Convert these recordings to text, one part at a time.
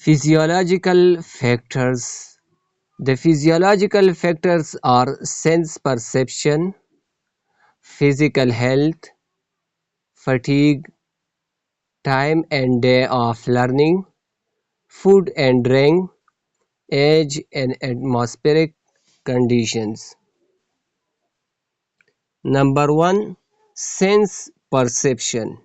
Physiological factors. The physiological factors are sense perception, physical health, fatigue, time and day of learning, food and drink, age and atmospheric conditions. Number 1. Sense perception.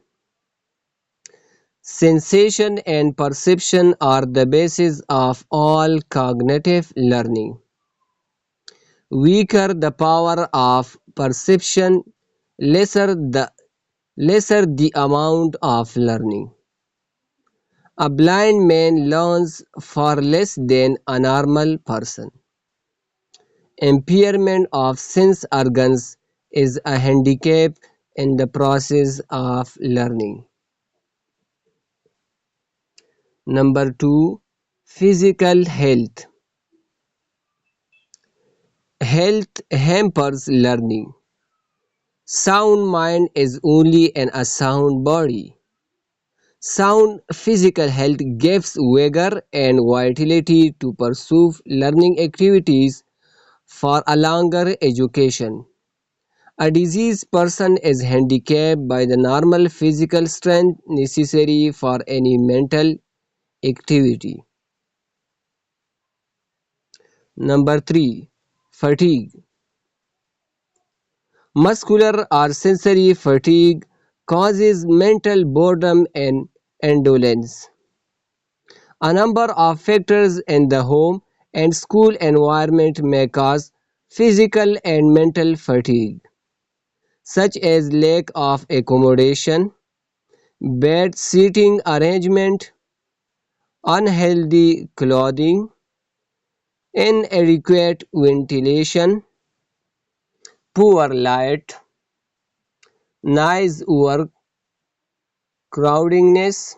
Sensation and perception are the basis of all cognitive learning. Weaker the power of perception, lesser the amount of learning. A blind man learns far less than a normal person. Impairment of sense organs is a handicap in the process of learning. Number 2. Physical health. Health hampers learning. Sound mind is only in a sound body. Sound physical health gives vigor and vitality to pursue learning activities for a longer education. A diseased person is handicapped by the normal physical strength necessary for any mental activity. Number 3. Fatigue. Muscular or sensory fatigue causes mental boredom and indolence. A number of factors in the home and school environment may cause physical and mental fatigue, such as lack of accommodation, bad seating arrangement, unhealthy clothing, inadequate ventilation, poor light, noise overcrowdedness,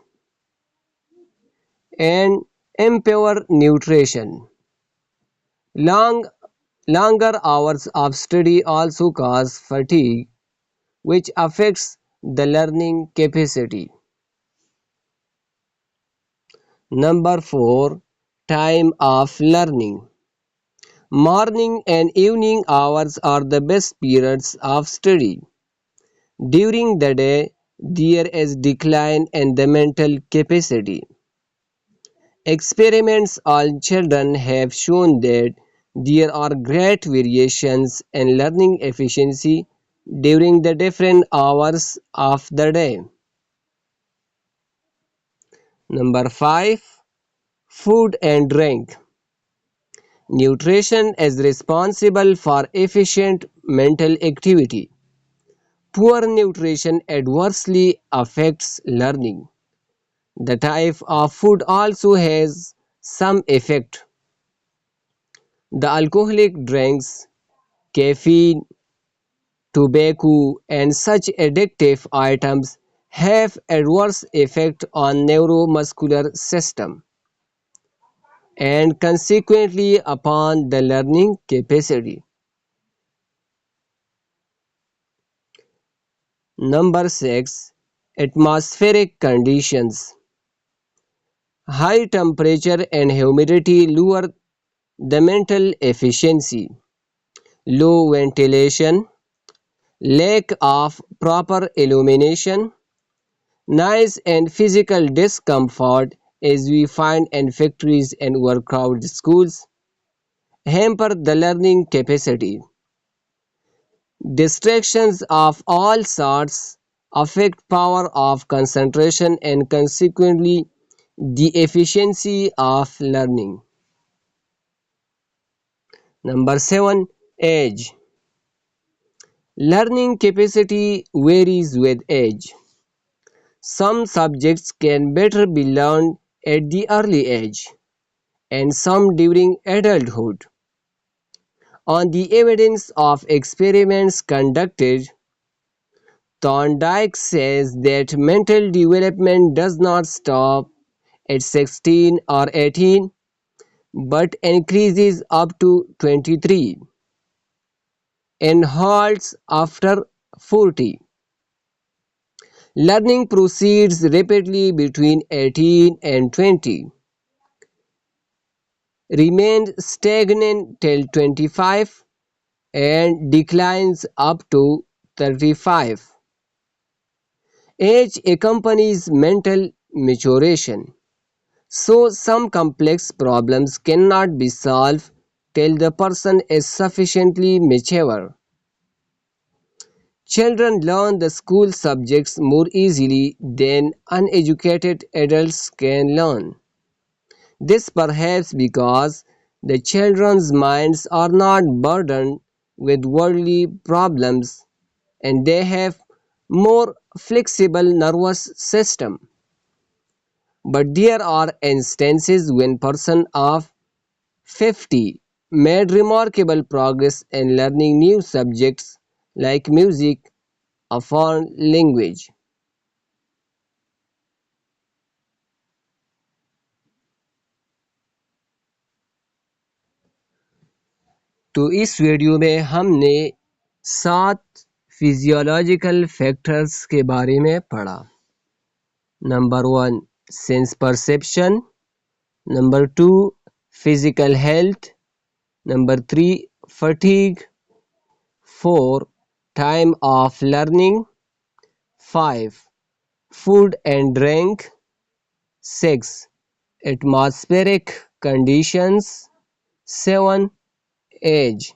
and impure nutrition. Long, Longer hours of study also cause fatigue, which affects the learning capacity. Number 4. Time of learning. Morning and evening hours are the best periods of study. During the day, there is decline in the mental capacity. Experiments on children have shown that there are great variations in learning efficiency during the different hours of the day. Number 5. Food and drink. Nutrition is responsible for efficient mental activity. Poor nutrition adversely affects learning. The type of food also has some effect. The alcoholic drinks, caffeine, tobacco, and such addictive items have adverse effect on neuromuscular system and consequently upon the learning capacity. Number 6. Atmospheric conditions. High temperature and humidity lower the mental efficiency. Low ventilation, lack of proper illumination, noise and physical discomfort as we find in factories and overcrowded schools hamper the learning capacity. Distractions of all sorts affect power of concentration and consequently the efficiency of learning. Number 7. Age. Learning capacity varies with age. Some subjects can better be learned at the early age and some during adulthood. On the evidence of experiments conducted, Thorndike says that mental development does not stop at 16 or 18 but increases up to 23 and halts after 40. Learning proceeds rapidly between 18 and 20. remains stagnant till 25 and declines up to 35. Age accompanies mental maturation, so some complex problems cannot be solved till the person is sufficiently mature. Children learn the school subjects more easily than uneducated adults can learn. This perhaps because the children's minds are not burdened with worldly problems and they have more flexible nervous system. But there are instances when person of 50 made remarkable progress in learning new subjects like music, a foreign language. तो इस video में हमने 7 physiological factors के बारे में पढ़ा। Number 1 sense perception, number 2 physical health, number 3 fatigue, 4 time of learning, 5 food and drink, 6 atmospheric conditions, 7 age.